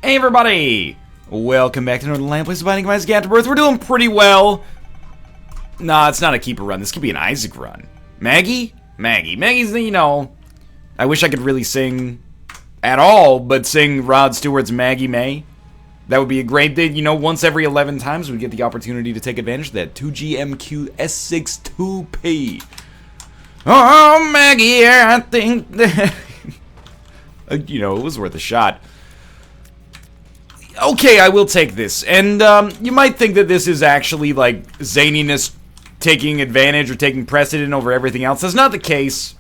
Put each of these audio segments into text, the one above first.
Hey everybody! Welcome back to another Land Place of Binding of Isaac Afterbirth. We're doing pretty well. Nah, it's not a keeper run. This could be an Isaac run. Maggie? Maggie's the, I wish I could really sing at all, but sing Rod Stewart's Maggie May. That would be a great thing. Once every 11 times we get the opportunity to take advantage of that. 2GMQ S62P. Oh, Maggie, I think that... it was worth a shot. Okay, I will take this. And, you might think that this is actually, like, zaniness taking advantage or taking precedent over everything else. That's not the case.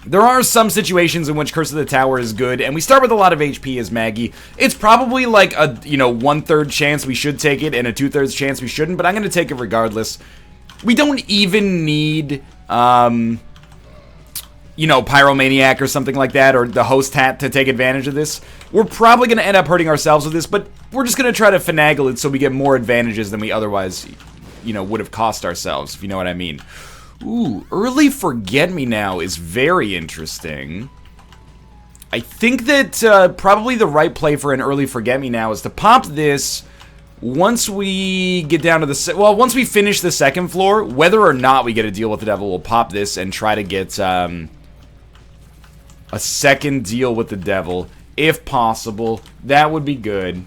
There are some situations in which Curse of the Tower is good, and we start with a lot of HP as Maggie. It's probably like a, 1/3 chance we should take it and a 2/3 chance we shouldn't, but I'm going to take it regardless. We don't even need, Pyromaniac or something like that, or the Host Hat to take advantage of this. We're probably going to end up hurting ourselves with this, but we're just going to try to finagle it so we get more advantages than we otherwise, would have cost ourselves, if you know what I mean. Ooh, early Forget-Me-Now is very interesting. I think that probably the right play for an early Forget-Me-Now is to pop this once we get down to the... once we finish the second floor, whether or not we get a deal with the devil, we'll pop this and try to get a second deal with the devil, if possible. That would be good.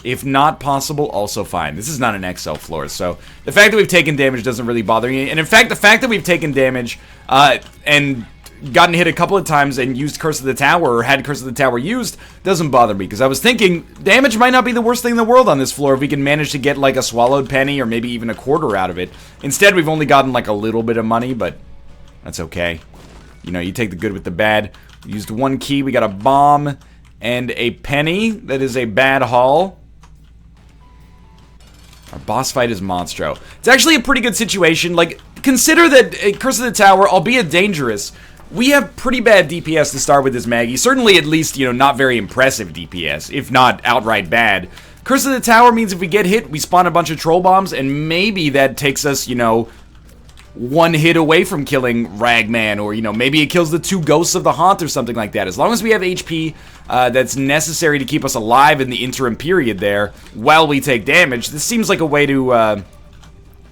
If not possible, also fine. This is not an XL floor, so the fact that we've taken damage doesn't really bother me. And in fact, the fact that we've taken damage and gotten hit a couple of times and used Curse of the Tower, or had Curse of the Tower used, doesn't bother me. Because I was thinking, damage might not be the worst thing in the world on this floor if we can manage to get like a swallowed penny or maybe even a quarter out of it. Instead, we've only gotten like a little bit of money, but that's okay. You take the good with the bad. We used one key, we got a bomb and a penny. That is a bad haul. Our boss fight is Monstro. It's actually a pretty good situation. Like, consider that Curse of the Tower, albeit dangerous, we have pretty bad DPS to start with this Maggie. Certainly at least, not very impressive DPS, if not outright bad. Curse of the Tower means if we get hit, we spawn a bunch of troll bombs, and maybe that takes us, one hit away from killing Ragman, or, maybe it kills the two ghosts of the Haunt or something like that. As long as we have HP that's necessary to keep us alive in the interim period there while we take damage, this seems like a way to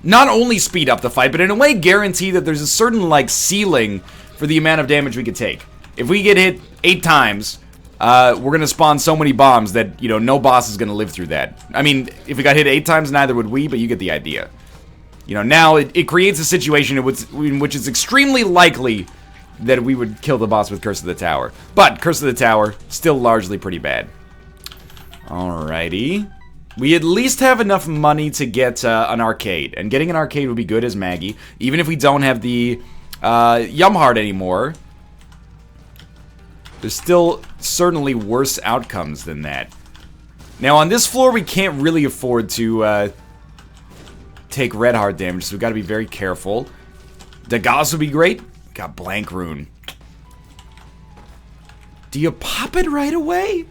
not only speed up the fight, but in a way guarantee that there's a certain, ceiling for the amount of damage we could take. If we get hit 8 times, we're going to spawn so many bombs that, no boss is going to live through that. I mean, if we got hit 8 times, neither would we, but you get the idea. Now it creates a situation in which it's extremely likely that we would kill the boss with Curse of the Tower. But Curse of the Tower, still largely pretty bad. Alrighty. We at least have enough money to get an arcade. And getting an arcade would be good as Maggie. Even if we don't have the Yumheart anymore. There's still certainly worse outcomes than that. Now on this floor we can't really afford to... take red heart damage, so we've got to be very careful. Dagas would be great. Got blank rune. Do you pop it right away?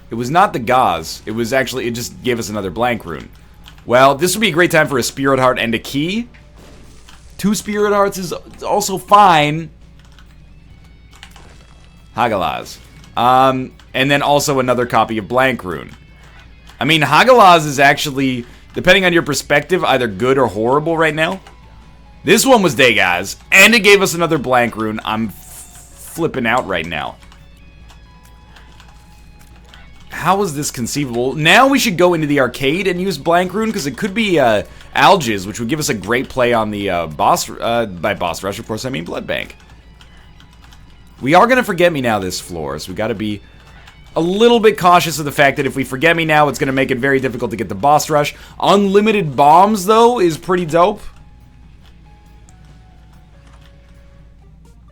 It was not the gauze. It was actually, it just gave us another blank rune. Well, this would be a great time for a spirit heart and a key. 2 spirit hearts is also fine. Hagalaz. And then also another copy of blank rune. I mean, Hagalaz is actually, depending on your perspective, either good or horrible right now. This one was Dagaz, and it gave us another blank rune. I'm flipping out right now. How is this conceivable? Now we should go into the arcade and use blank rune, because it could be Algiz, which would give us a great play on the boss, by boss rush, of course, I mean blood bank. We are going to Forget-Me-Now this floor, so we got to be a little bit cautious of the fact that if we Forget-Me-Now, it's going to make it very difficult to get the boss rush. Unlimited bombs, though, is pretty dope.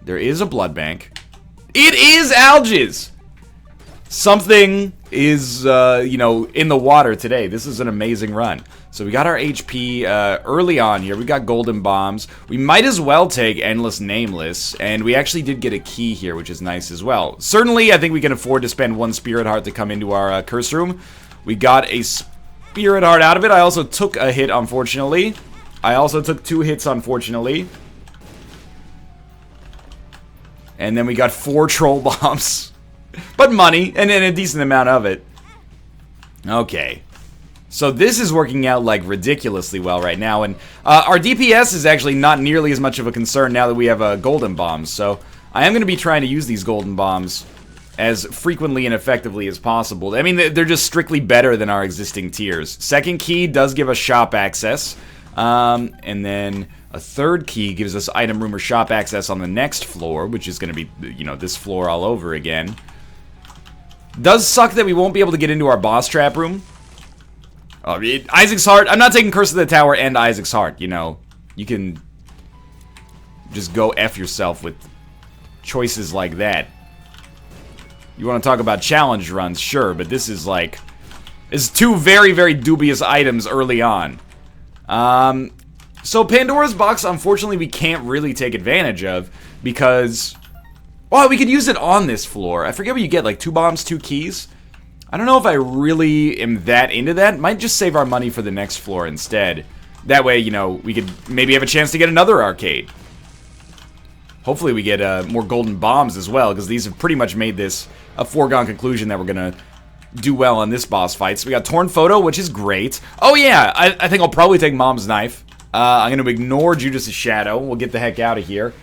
There is a blood bank. It is Algiz! Something is, in the water today. This is an amazing run. So we got our HP early on here. We got golden bombs. We might as well take Endless Nameless. And we actually did get a key here, which is nice as well. Certainly, I think we can afford to spend 1 Spirit Heart to come into our curse room. We got a Spirit Heart out of it. I also took a hit, unfortunately. I also took 2 hits, unfortunately. And then we got 4 troll bombs. But money, and a decent amount of it. Okay. So this is working out, like, ridiculously well right now. And our DPS is actually not nearly as much of a concern now that we have golden bombs. So I am going to be trying to use these golden bombs as frequently and effectively as possible. I mean, they're just strictly better than our existing tiers. Second key does give us shop access. And then a third key gives us item room or shop access on the next floor, which is going to be, you know, this floor all over again. Does suck that we won't be able to get into our boss trap room. Isaac's Heart. I'm not taking Curse of the Tower and Isaac's Heart, you know. You can just go F yourself with choices like that. You want to talk about challenge runs, sure, but this is like... It's 2 very, very dubious items early on. So Pandora's Box, unfortunately, we can't really take advantage of because... Well, we could use it on this floor. I forget what you get, like 2 bombs, 2 keys? I don't know if I really am that into that. Might just save our money for the next floor instead. That way, you know, we could maybe have a chance to get another arcade. Hopefully we get more golden bombs as well, because these have pretty much made this a foregone conclusion that we're going to do well on this boss fight. So we got Torn Photo, which is great. Oh yeah, I think I'll probably take Mom's Knife. I'm going to ignore Judas' Shadow. We'll get the heck out of here.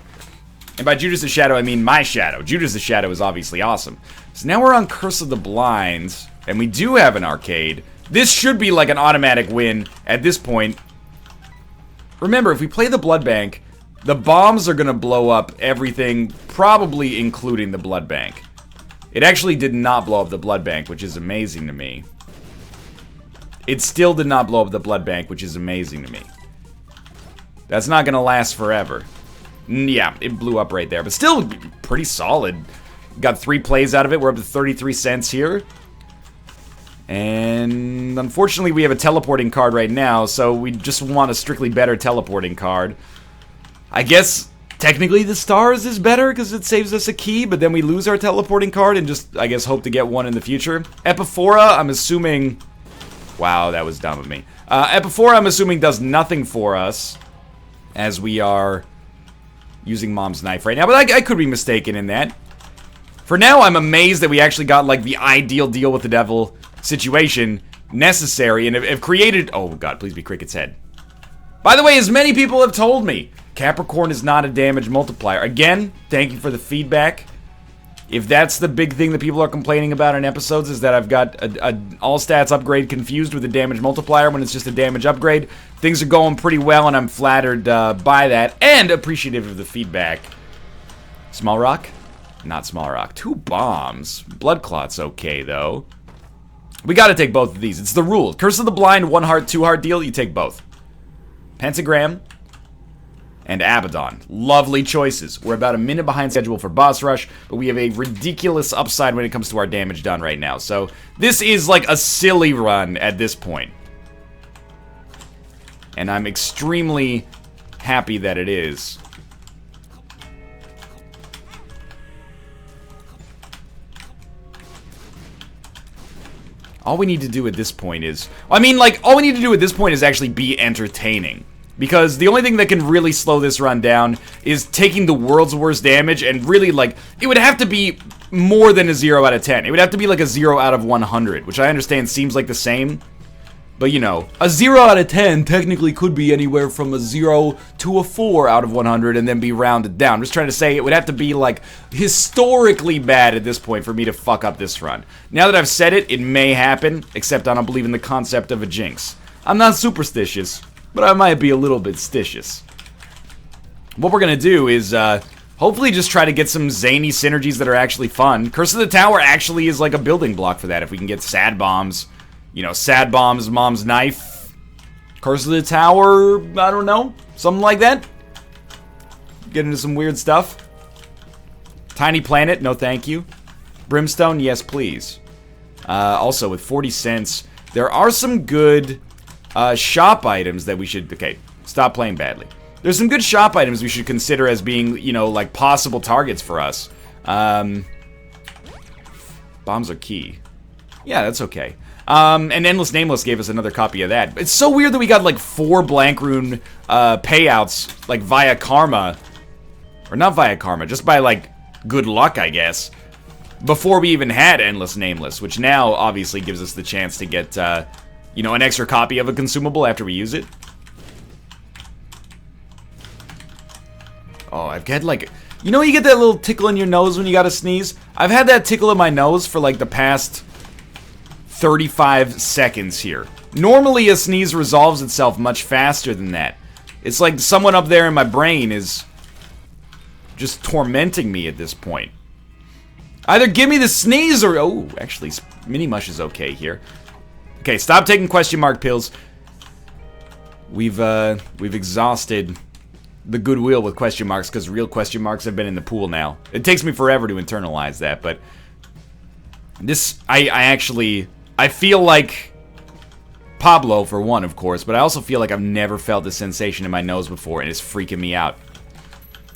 And by Judas' Shadow, I mean my shadow. Judas' Shadow is obviously awesome. So now we're on Curse of the Blind, and we do have an arcade. This should be like an automatic win at this point. Remember, if we play the Blood Bank, the bombs are going to blow up everything, probably including the Blood Bank. It actually did not blow up the Blood Bank, which is amazing to me. It still did not blow up the Blood Bank, which is amazing to me. That's not going to last forever. Yeah, it blew up right there, but still pretty solid. Got 3 plays out of it. We're up to 33 cents here. And unfortunately, we have a teleporting card right now, so we just want a strictly better teleporting card. I guess technically the Stars is better because it saves us a key, but then we lose our teleporting card and just, I guess, hope to get one in the future. Epiphora, I'm assuming... Wow, that was dumb of me. Epiphora, I'm assuming, does nothing for us as we are using Mom's Knife right now, but I could be mistaken in that. For now, I'm amazed that we actually got, like, the ideal deal with the devil situation necessary and have created... Oh, God, please be Cricket's head. By the way, as many people have told me, Capricorn is not a damage multiplier. Again, thank you for the feedback. If that's the big thing that people are complaining about in episodes, is that I've got a all-stats upgrade confused with a damage multiplier when it's just a damage upgrade, things are going pretty well, and I'm flattered by that, and appreciative of the feedback. Small Rock? Not Small Rock. 2 bombs. Blood Clot's okay, though. We gotta take both of these. It's the rule. Curse of the Blind, 1 heart, 2 heart deal, you take both. Pentagram and Abaddon. Lovely choices. We're about a minute behind schedule for boss rush, but we have a ridiculous upside when it comes to our damage done right now. So this is like a silly run at this point. And I'm extremely happy that it is. All we need to do at this point is... I mean, like, all we need to do at this point is actually be entertaining. Because the only thing that can really slow this run down is taking the world's worst damage and really, like, it would have to be more than a 0 out of 10. It would have to be like a 0 out of 100, which I understand seems like the same. But, you know, a 0 out of 10 technically could be anywhere from a 0 to a 4 out of 100 and then be rounded down. I'm just trying to say it would have to be, like, historically bad at this point for me to fuck up this run. Now that I've said it, it may happen, except I don't believe in the concept of a jinx. I'm not superstitious, but I might be a little bit stitious. What we're gonna do is, hopefully just try to get some zany synergies that are actually fun. Curse of the Tower actually is like a building block for that. If we can get Sad Bombs, you know, Sad Bombs, Mom's Knife, Curse of the Tower, I don't know, something like that. Get into some weird stuff. Tiny Planet, no thank you. Brimstone, yes please. Also, with 40 cents, there are some good... shop items that we should... Okay, stop playing badly. There's some good shop items we should consider as being, you know, like possible targets for us. Bombs are key. Yeah, that's okay. And Endless Nameless gave us another copy of that. It's so weird that we got like 4 blank rune payouts, like via karma. Or not via karma, just by like good luck, I guess, before we even had Endless Nameless, which now obviously gives us the chance to get, you know, an extra copy of a consumable after we use it. Oh, I've got, like... You know, you get that little tickle in your nose when you gotta sneeze? I've had that tickle in my nose for, like, the past 35 seconds here. Normally, a sneeze resolves itself much faster than that. It's like someone up there in my brain is just tormenting me at this point. Either give me the sneeze or... Oh, actually, Mini Mush is okay here. Okay, stop taking question mark pills. We've exhausted the goodwill with question marks because real question marks have been in the pool now. It takes me forever to internalize that, but this, I feel like Pablo for one, of course, but I also feel like I've never felt this sensation in my nose before, and it's freaking me out.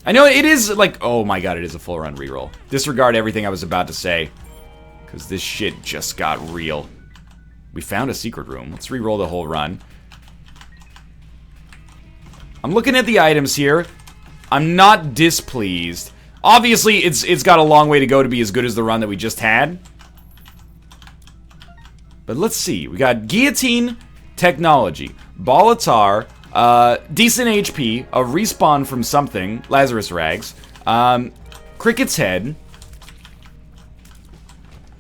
I know it is like, oh my god, it is a full run reroll. Disregard everything I was about to say, because this shit just got real. We found a secret room. Let's reroll the whole run. I'm looking at the items here. I'm not displeased. Obviously, it's got a long way to go to be as good as the run that we just had. But let's see. We got Guillotine Technology, Balatar, decent HP, a respawn from something, Lazarus Rags, Cricket's Head.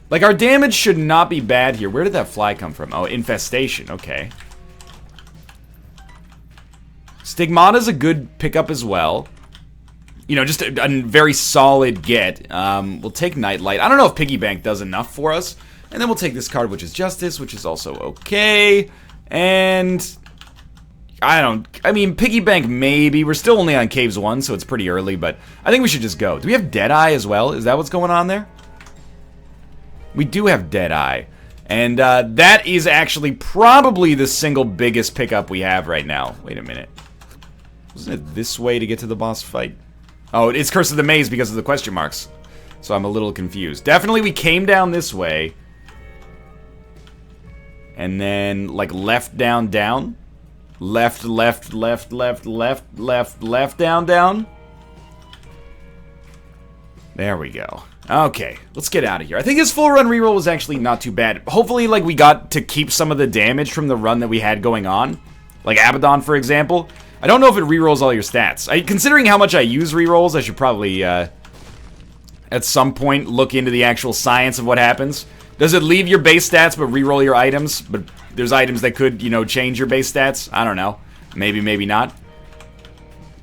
Like, our damage should not be bad here. Where did that fly come from? Oh, Infestation. Okay. Stigmata's a good pickup as well. You know, just a very solid get. We'll take Nightlight. I don't know if Piggy Bank does enough for us. And then we'll take this card, which is Justice, which is also okay. And I mean, Piggy Bank maybe. We're still only on Caves 1, so it's pretty early, but I think we should just go. Do we have Deadeye as well? Is that what's going on there? We do have Deadeye. And that is actually probably the single biggest pickup we have right now. Wait a minute. Wasn't it this way to get to the boss fight? Oh, it's Curse of the Maze because of the question marks. So I'm a little confused. Definitely we came down this way. And then, like, left, down, down. Left, left, left, left, left, left, left, down, down. There we go. Okay, let's get out of here. I think his full run reroll was actually not too bad. Hopefully, like, we got to keep some of the damage from the run that we had going on. Like Abaddon, for example. I don't know if it rerolls all your stats. Considering how much I use rerolls, I should probably, at some point, look into the actual science of what happens. Does it leave your base stats but reroll your items? But there's items that could, you know, change your base stats? I don't know. Maybe, maybe not.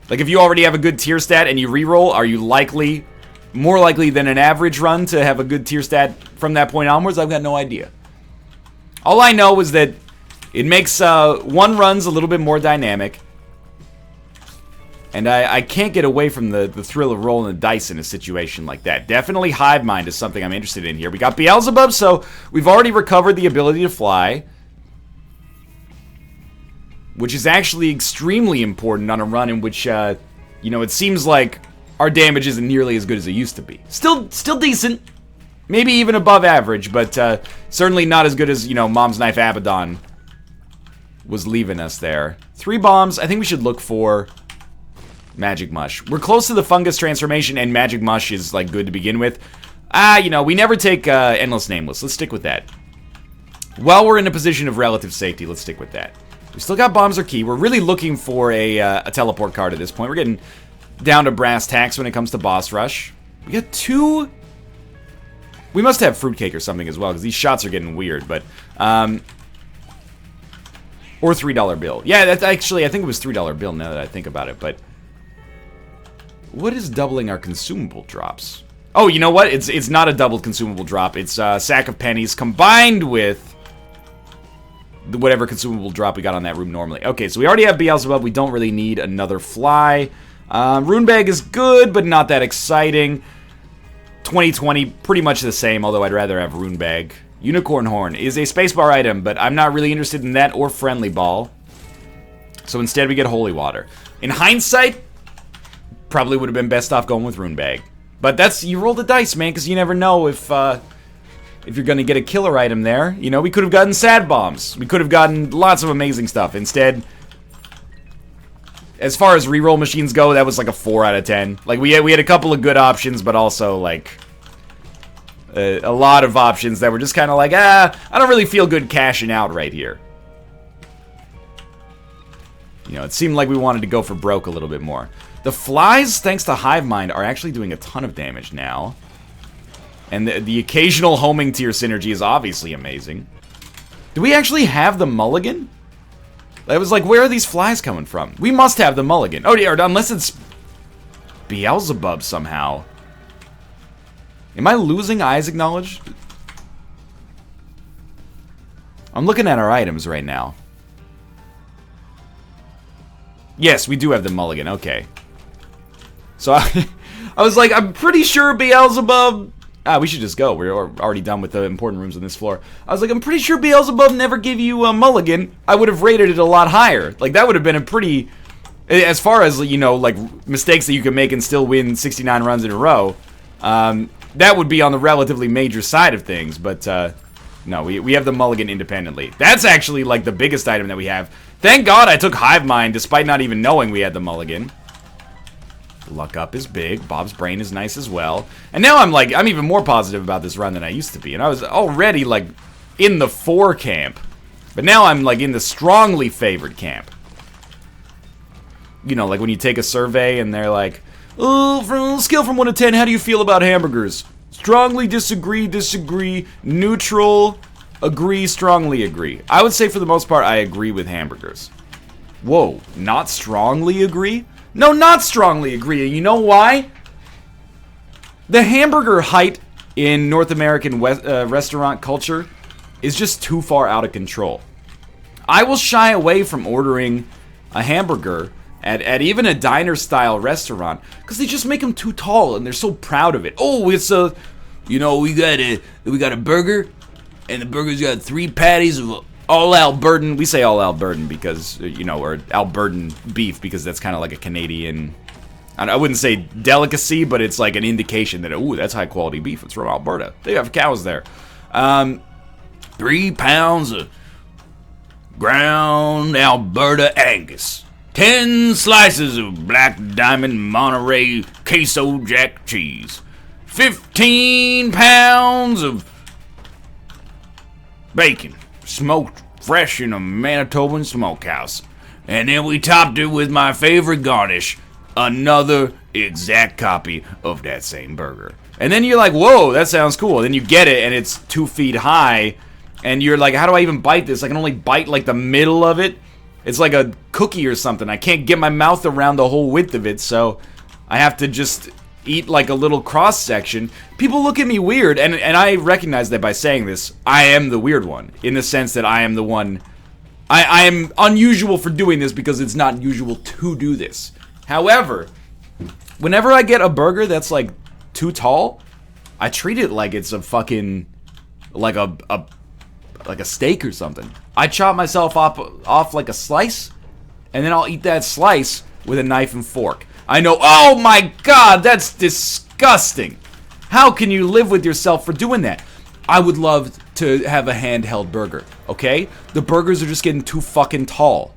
Like, if you already have a good tier stat and you reroll, are you likely, more likely than an average run to have a good tier stat from that point onwards? I've got no idea. All I know is that it makes one runs a little bit more dynamic. And I can't get away from the thrill of rolling the dice in a situation like that. Definitely Hive Mind is something I'm interested in here. We got Beelzebub, so we've already recovered the ability to fly. Which is actually extremely important on a run in which, you know, it seems like our damage isn't nearly as good as it used to be. Still decent. Maybe even above average, but certainly not as good as, you know, Mom's Knife Abaddon was leaving us there. 3 bombs. I think we should look for Magic Mush. We're close to the Fungus Transformation, and Magic Mush is, like, good to begin with. You know, we never take Endless Nameless. Let's stick with that. While we're in a position of relative safety, let's stick with that. We still got Bombs are Key. We're really looking for a teleport card at this point. We're getting down to brass tacks when it comes to Boss Rush. We got 2... We must have Fruitcake or something as well, because these shots are getting weird, but... Or $3 bill. Yeah, that's actually, I think it was $3 bill now that I think about it, but... What is doubling our consumable drops? Oh, you know what? It's not a doubled consumable drop. It's a sack of pennies combined with whatever consumable drop we got on that room normally. Okay, so we already have Beelzebub. We don't really need another fly. Rune Bag is good, but not that exciting. 2020, pretty much the same, although I'd rather have Rune Bag. Unicorn Horn is a spacebar item, but I'm not really interested in that or Friendly Ball. So instead we get Holy Water. In hindsight, probably would have been best off going with Rune Bag. But that's, you roll the dice, man, because you never know if you're going to get a killer item there. You know, we could have gotten Sad Bombs. We could have gotten lots of amazing stuff. Instead, as far as reroll machines go, that was like a 4 out of 10. Like, we had a couple of good options, but also, like, a lot of options that were just kind of like, I don't really feel good cashing out right here. You know, it seemed like we wanted to go for broke a little bit more. The flies, thanks to Hive Mind, are actually doing a ton of damage now. And the occasional homing to your synergy is obviously amazing. Do we actually have the Mulligan? I was like, where are these flies coming from? We must have the Mulligan. Oh, yeah, unless it's Beelzebub somehow. Am I losing Eyes Acknowledged? I'm looking at our items right now. Yes, we do have the Mulligan, okay. So I was like, I'm pretty sure Beelzebub... we should just go. We're already done with the important rooms on this floor. I was like, I'm pretty sure Beelzebub never gave you a Mulligan. I would have rated it a lot higher. Like, that would have been a pretty... As far as, you know, like, mistakes that you can make and still win 69 runs in a row, that would be on the relatively major side of things. But, no, we have the Mulligan independently. That's actually, like, the biggest item that we have. Thank God I took Hive Mind despite not even knowing we had the Mulligan. Luck Up is big. Bob's Brain is nice as well. And now I'm even more positive about this run than I used to be. And I was already, like, in the 4 camp. But now I'm, like, in the strongly favored camp. You know, like when you take a survey and they're like, oh, from scale from 1 to 10, how do you feel about hamburgers? Strongly disagree, disagree, neutral, agree, strongly agree. I would say for the most part, I agree with hamburgers. Whoa, not strongly agree? No, not strongly agree. You know why? The hamburger height in North American restaurant culture is just too far out of control. I will shy away from ordering a hamburger at even a diner-style restaurant because they just make them too tall and they're so proud of it. Oh, it's a, you know, we got a burger, and the burger's got 3 patties of all Albertan. We say all Albertan because, you know, or Albertan beef because that's kind of like a Canadian, I wouldn't say delicacy, but it's like an indication that, ooh, that's high quality beef. It's from Alberta. They have cows there. 3 pounds of ground Alberta Angus. 10 slices of Black Diamond Monterey Queso Jack cheese. 15 pounds of bacon, smoked fresh in a Manitoban smokehouse. And then we topped it with my favorite garnish, another exact copy of that same burger. And then you're like, whoa, that sounds cool. And then you get it, and it's 2 feet high, and you're like, how do I even bite this? I can only bite, like, the middle of it. It's like a cookie or something. I can't get my mouth around the whole width of it, so I have to just eat like a little cross-section. People look at me weird, and I recognize that by saying this, I am the weird one, in the sense that I am the one... I am unusual for doing this because it's not usual to do this. However, whenever I get a burger that's like too tall, I treat it like it's a fucking... like a steak or something. I chop myself off like a slice, and then I'll eat that slice with a knife and fork. I know, oh my god, that's disgusting. How can you live with yourself for doing that? I would love to have a handheld burger, okay? The burgers are just getting too fucking tall.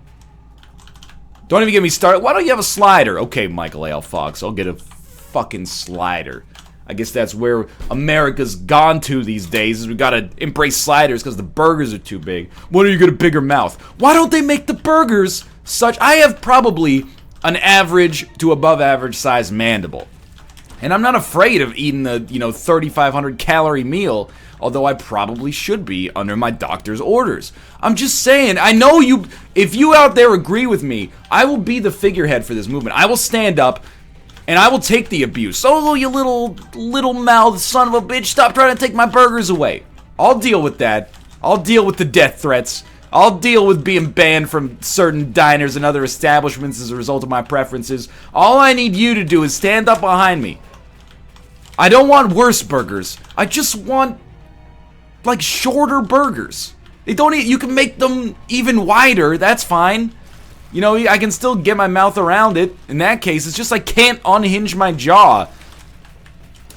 Don't even get me started. Why don't you have a slider? Okay, Michael A. L. Fox, I'll get a fucking slider. I guess that's where America's gone to these days, is we gotta embrace sliders because the burgers are too big. Why don't you get a bigger mouth? Why don't they make the burgers such... I have probably an average to above average size mandible. And I'm not afraid of eating the, 3,500 calorie meal, although I probably should be under my doctor's orders. I'm just saying, I know you... If you out there agree with me, I will be the figurehead for this movement. I will stand up... and I will take the abuse. Oh, you little mouthed son of a bitch, stop trying to take my burgers away. I'll deal with that. I'll deal with the death threats. I'll deal with being banned from certain diners and other establishments as a result of my preferences. All I need you to do is stand up behind me. I don't want worse burgers. I just want, like, shorter burgers. You can make them even wider, that's fine. You know, I can still get my mouth around it. In that case, it's just I can't unhinge my jaw.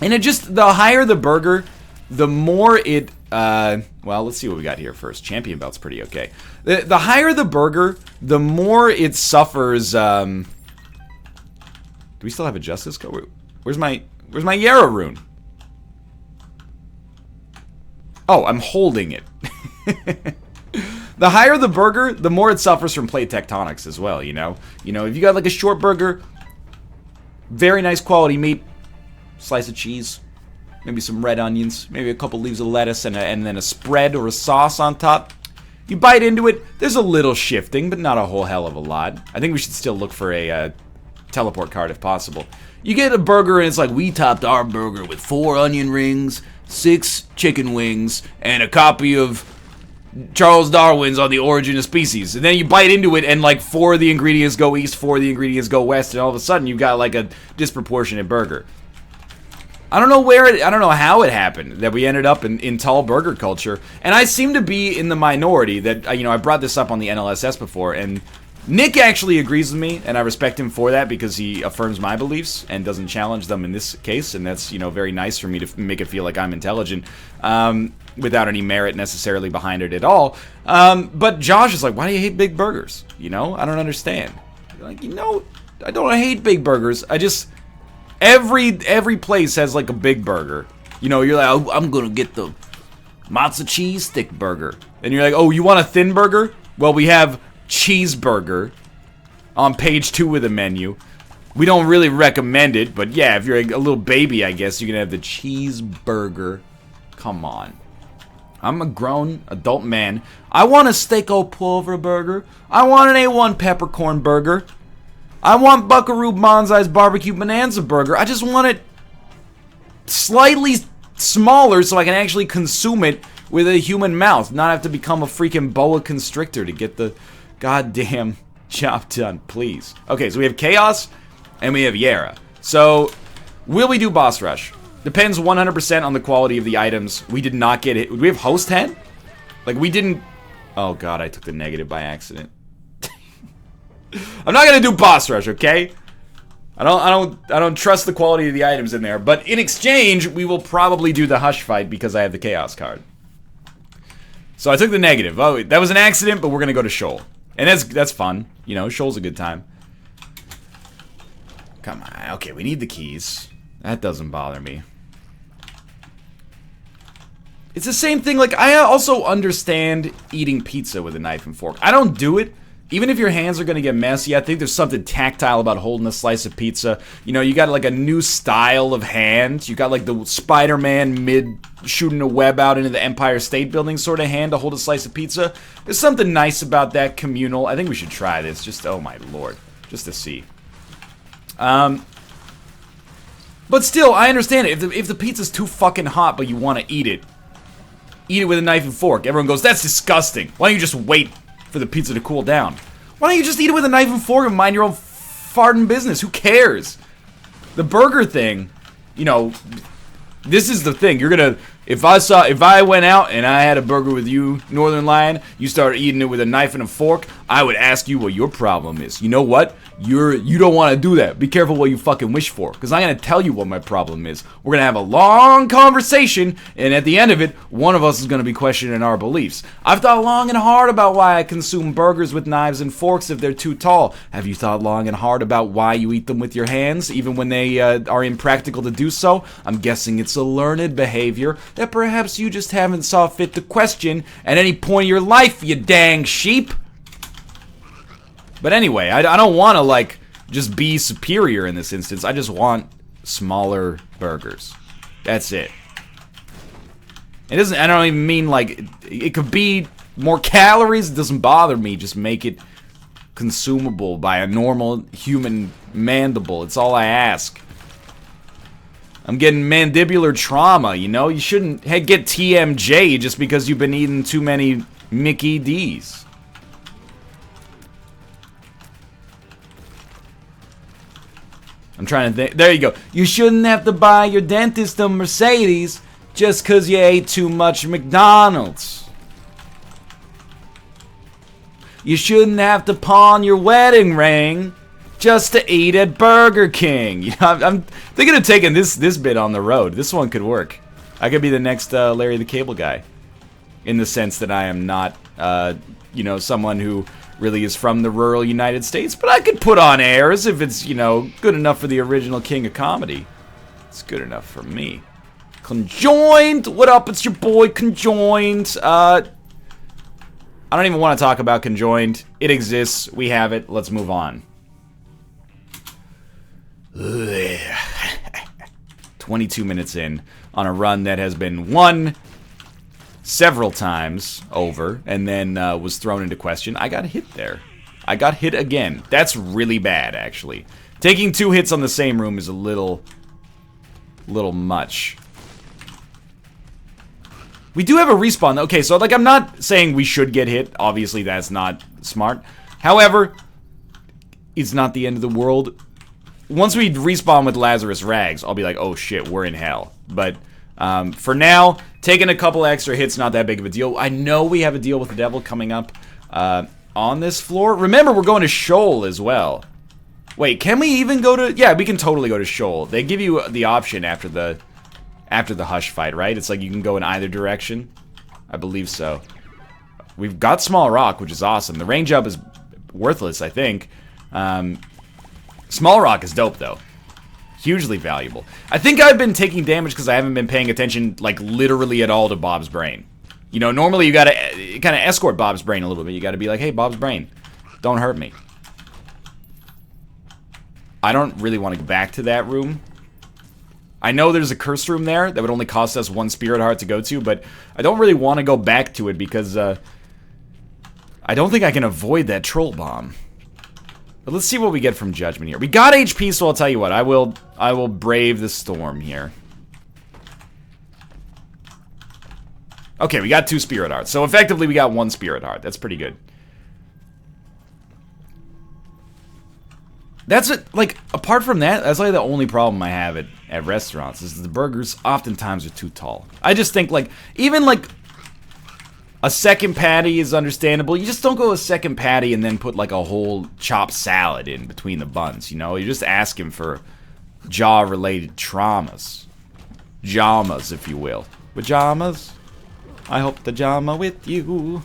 And it just, the higher the burger, the more it, well, let's see what we got here first. Champion belt's pretty okay. The higher the burger, the more it suffers, Do we still have a Justice code? Where's my Yera rune? Oh, I'm holding it. The higher the burger, the more it suffers from plate tectonics as well, you know? You know, if you got like a short burger, very nice quality meat, slice of cheese, maybe some red onions, maybe a couple leaves of lettuce, and then a spread or a sauce on top. You bite into it, there's a little shifting, but not a whole hell of a lot. I think we should still look for a teleport card if possible. You get a burger and it's like, we topped our burger with 4 onion rings, 6 chicken wings, and a copy of Charles Darwin's On the Origin of Species. And then you bite into it and like 4 of the ingredients go east, 4 of the ingredients go west, and all of a sudden you've got like a disproportionate burger. I don't know how it happened that we ended up in tall burger culture. And I seem to be in the minority that, you know, I brought this up on the NLSS before, and Nick actually agrees with me, and I respect him for that because he affirms my beliefs and doesn't challenge them in this case, and that's, you know, very nice for me to make it feel like I'm intelligent, without any merit necessarily behind it at all. But Josh is like, why do you hate big burgers? You know, I don't understand. Like, you know, I don't hate big burgers. I just, every place has like a big burger. You know, you're like, oh, I'm gonna get the matzo cheese stick burger. And you're like, oh, you want a thin burger? Well, we have cheeseburger on page 2 of the menu. We don't really recommend it, but yeah, if you're a little baby, I guess you can have the cheeseburger. Come on. I'm a grown adult man. I want a steak au poivre burger. I want an A1 peppercorn burger. I want Buckaroo Banzai's barbecue bonanza burger. I just want it slightly smaller so I can actually consume it with a human mouth, not have to become a freaking boa constrictor to get the goddamn job done, please. Okay, so we have Chaos, and we have Yera. So, will we do Boss Rush? Depends 100% on the quality of the items. We did not get it. Do we have Host Head? Like, we didn't... Oh, God, I took the negative by accident. I'm not gonna do Boss Rush, okay? I don't trust the quality of the items in there, but in exchange, we will probably do the Hush Fight because I have the Chaos card. So I took the negative. Oh, that was an accident, but we're gonna go to Sheol. And that's fun. You know, Sheol's a good time. Come on. Okay, we need the keys. That doesn't bother me. It's the same thing, like, I also understand eating pizza with a knife and fork. I don't do it. Even if your hands are gonna get messy, I think there's something tactile about holding a slice of pizza. You know, you got like a new style of hand. You got like the Spider-Man shooting a web out into the Empire State Building sort of hand to hold a slice of pizza. There's something nice about that communal. I think we should try this, just, oh my lord, just to see. But still, I understand it. If the pizza's too fucking hot but you want to eat it with a knife and fork. Everyone goes, that's disgusting. Why don't you just wait for the pizza to cool down? Why don't you just eat it with a knife and fork and mind your own farting business? Who cares? The burger thing, you know, this is the thing. You're gonna, if I went out and I had a burger with you, Northern Lion, you started eating it with a knife and a fork, I would ask you what your problem is. You know what? You don't want to do that. Be careful what you fucking wish for, because I'm gonna tell you what my problem is. We're gonna have a long conversation, and at the end of it, one of us is gonna be questioning our beliefs. I've thought long and hard about why I consume burgers with knives and forks if they're too tall. Have you thought long and hard about why you eat them with your hands, even when they are impractical to do so? I'm guessing it's a learned behavior that perhaps you just haven't saw fit to question at any point in your life, you dang sheep. But anyway, I don't want to, like, just be superior in this instance. I just want smaller burgers. That's it. It doesn't, I don't even mean, like, it could be more calories. It doesn't bother me. Just make it consumable by a normal human mandible. It's all I ask. I'm getting mandibular trauma, you know? You shouldn't get TMJ just because you've been eating too many Mickey D's. I'm trying to think. There you go. You shouldn't have to buy your dentist a Mercedes just because you ate too much McDonald's. You shouldn't have to pawn your wedding ring just to eat at Burger King. You know, I'm thinking of taking this bit on the road. This one could work. I could be the next Larry the Cable Guy, in the sense that I am not, you know, someone who really is from the rural United States, but I could put on airs if it's, you know, good enough for the original king of comedy. It's good enough for me. Conjoined! What up? It's your boy, Conjoined. I don't even want to talk about Conjoined. It exists. We have it. Let's move on. 22 minutes in on a run that has been won several times over and then was thrown into question. I got hit there. I got hit again. That's really bad, actually. Taking 2 hits on the same room is a little much. We do have a respawn. Okay, so like I'm not saying we should get hit. Obviously, that's not smart. However, it's not the end of the world. Once we respawn with Lazarus Rags, I'll be like, oh shit, we're in hell. But for now, taking a couple extra hits, not that big of a deal. I know we have a deal with the devil coming up on this floor. Remember, we're going to Sheol as well. Wait, can we even go to... Yeah, we can totally go to Sheol. They give you the option after the Hush fight, right? It's like you can go in either direction. I believe so. We've got Small Rock, which is awesome. The range up is worthless, I think. Small Rock is dope, though. Hugely valuable. I think I've been taking damage because I haven't been paying attention, like, literally at all to Bob's brain. You know, normally you gotta kind of escort Bob's brain a little bit. You gotta be like, hey, Bob's brain, don't hurt me. I don't really want to go back to that room. I know there's a cursed room there that would only cost us 1 spirit heart to go to, but I don't really want to go back to it because I don't think I can avoid that troll bomb. But let's see what we get from Judgment here. We got HP, so I'll tell you what. I will brave the storm here. Okay, we got 2 spirit hearts. So effectively, we got 1 spirit heart. That's pretty good. That's it. Like, apart from that, that's like the only problem I have at restaurants is the burgers oftentimes are too tall. I just think, like, even like a second patty is understandable. You just don't go a second patty and then put like a whole chopped salad in between the buns, you know? You're just asking for jaw-related traumas. Jamas, if you will. Pajamas? I hope the jama with you.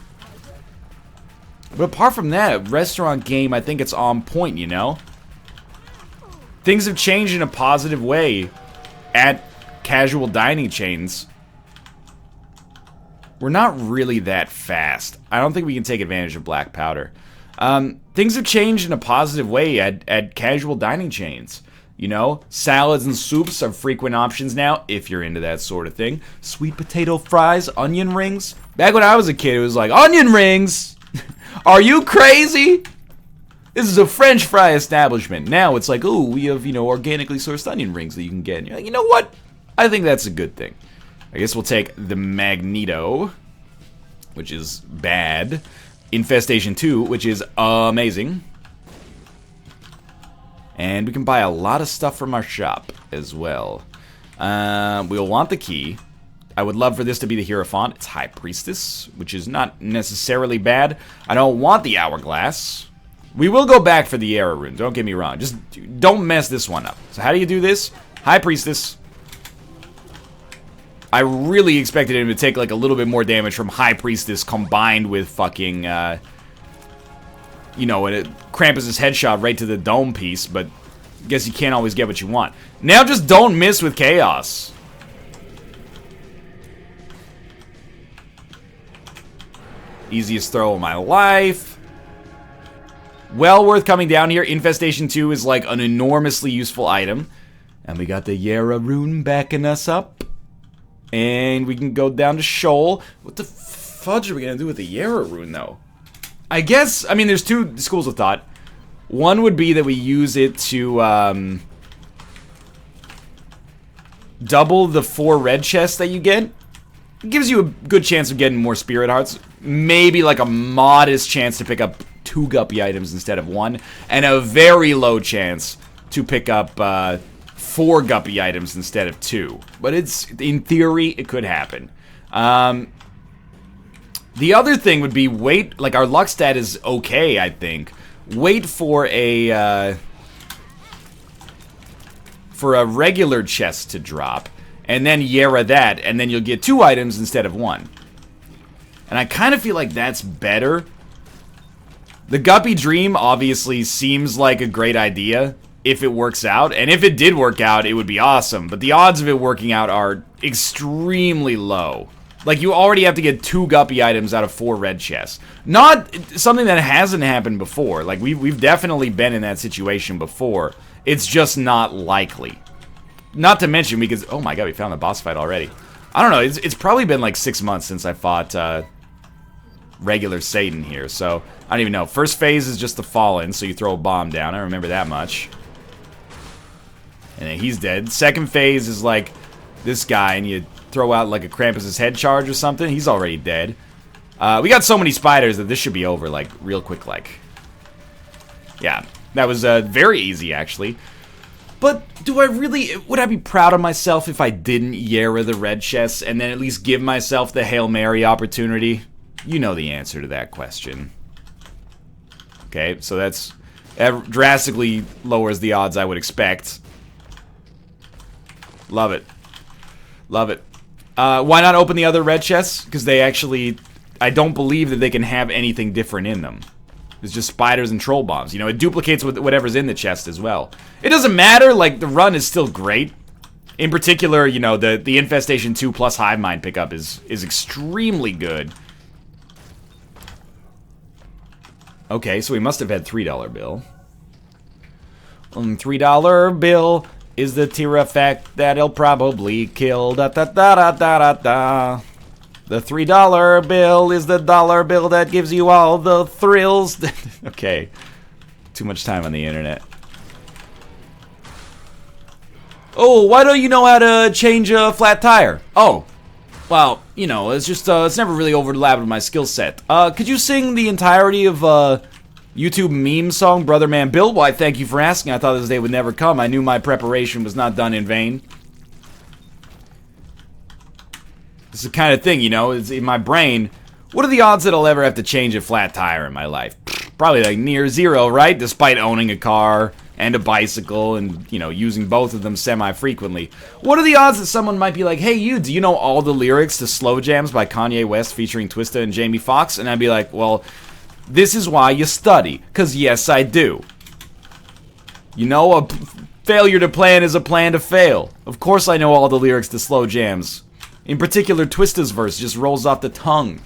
But apart from that, restaurant game, I think it's on point, you know? Things have changed in a positive way at casual dining chains. We're not really that fast. I don't think we can take advantage of black powder. Things have changed in a positive way at casual dining chains. You know, salads and soups are frequent options now, if you're into that sort of thing. Sweet potato fries, onion rings. Back when I was a kid, it was like, onion rings? Are you crazy? This is a French fry establishment. Now it's like, ooh, we have, you know, organically sourced onion rings that you can get. And you're like, you know what? I think that's a good thing. I guess we'll take the Magneto, which is bad. Infestation 2, which is amazing. And we can buy a lot of stuff from our shop as well. We'll want the key. I would love for this to be the Hierophant. It's High Priestess, which is not necessarily bad. I don't want the Hourglass. We will go back for the Yera rune, don't get me wrong. Just don't mess this one up. So how do you do this? High Priestess. I really expected him to take like a little bit more damage from High Priestess combined with fucking, you know, Krampus's headshot right to the dome piece, but I guess you can't always get what you want. Now just don't miss with Chaos. Easiest throw of my life. Well worth coming down here. Infestation 2 is like an enormously useful item. And we got the Yera rune backing us up. And we can go down to Sheol. What the fudge are we going to do with the Yera rune, though? I guess, I mean, there's 2 schools of thought. One would be that we use it to double the 4 red chests that you get. It gives you a good chance of getting more spirit hearts. Maybe like a modest chance to pick up 2 guppy items instead of 1. And a very low chance to pick up 4 guppy items instead of 2. But it's, in theory, it could happen. The other thing would be wait, like our luck stat is okay, I think. Wait for a regular chest to drop, and then Yera that, and then you'll get 2 items instead of 1. And I kind of feel like that's better The Guppy Dream obviously seems like a great idea if it works out. And if it did work out, it would be awesome. But the odds of it working out are extremely low. Like, you already have to get 2 Guppy items out of 4 red chests. Not something that hasn't happened before. Like, we've definitely been in that situation before. It's just not likely. Not to mention because... Oh my god, we found the boss fight already. I don't know, it's probably been like 6 months since I fought regular Satan here, so I don't even know. First phase is just the Fallen, so you throw a bomb down. I remember that much. And then he's dead. Second phase is like this guy, and you throw out like a Krampus's head charge or something. He's already dead. We got so many spiders that this should be over like real quick. Like, yeah, that was very easy actually. But do I really, would I be proud of myself if I didn't Yera the red chests and then at least give myself the Hail Mary opportunity? You know the answer to that question. Okay, so that drastically lowers the odds I would expect. Love it. Love it. Why not open the other red chests? Because they actually, I don't believe that they can have anything different in them. It's just spiders and troll bombs. You know, it duplicates whatever's in the chest as well. It doesn't matter, like, the run is still great. In particular, you know, the Infestation 2 plus Hive Mind pickup is extremely good. Okay, so we must have had $3 bill. $3 bill is the tier effect that he'll probably kill. Da da da da da da da. The $3 bill is the dollar bill that gives you all the thrills. Okay. Too much time on the internet. Oh, why don't you know how to change a flat tire? Oh. Well, you know, it's just, it's never really overlapped with my skill set. Could you sing the entirety of, YouTube meme song, Brother Man Bill? Why, thank you for asking. I thought this day would never come. I knew my preparation was not done in vain. It's the kind of thing, you know, it's in my brain. What are the odds that I'll ever have to change a flat tire in my life? Probably like near zero, right? Despite owning a car and a bicycle and, you know, using both of them semi-frequently. What are the odds that someone might be like, hey, do you know all the lyrics to Slow Jams by Kanye West featuring Twista and Jamie Foxx? And I'd be like, well, this is why you study. Because yes, I do. You know, a failure to plan is a plan to fail. Of course I know all the lyrics to Slow Jams. In particular, Twista's verse just rolls off the tongue.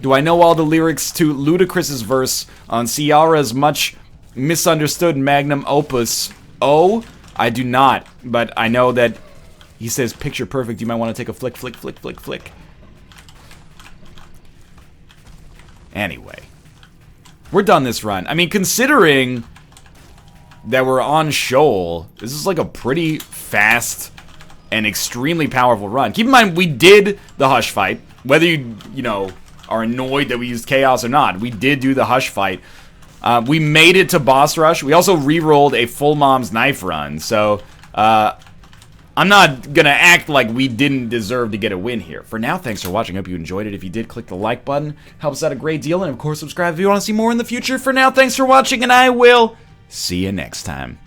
Do I know all the lyrics to Ludacris's verse on Ciara's much misunderstood magnum opus? Oh, I do not. But I know that he says picture perfect. You might want to take a flick, flick, flick, flick, flick. Anyway. We're done this run. I mean, considering that we're on Sheol, this is like a pretty fast and extremely powerful run. Keep in mind, we did the Hush fight. Whether you know, are annoyed that we used Chaos or not, we did do the Hush fight. We made it to Boss Rush. We also re-rolled a full Mom's Knife run. So, I'm not gonna act like we didn't deserve to get a win here. For now, thanks for watching. Hope you enjoyed it. If you did, click the like button. Helps out a great deal. And of course, subscribe if you want to see more in the future. For now, thanks for watching, and I will see you next time.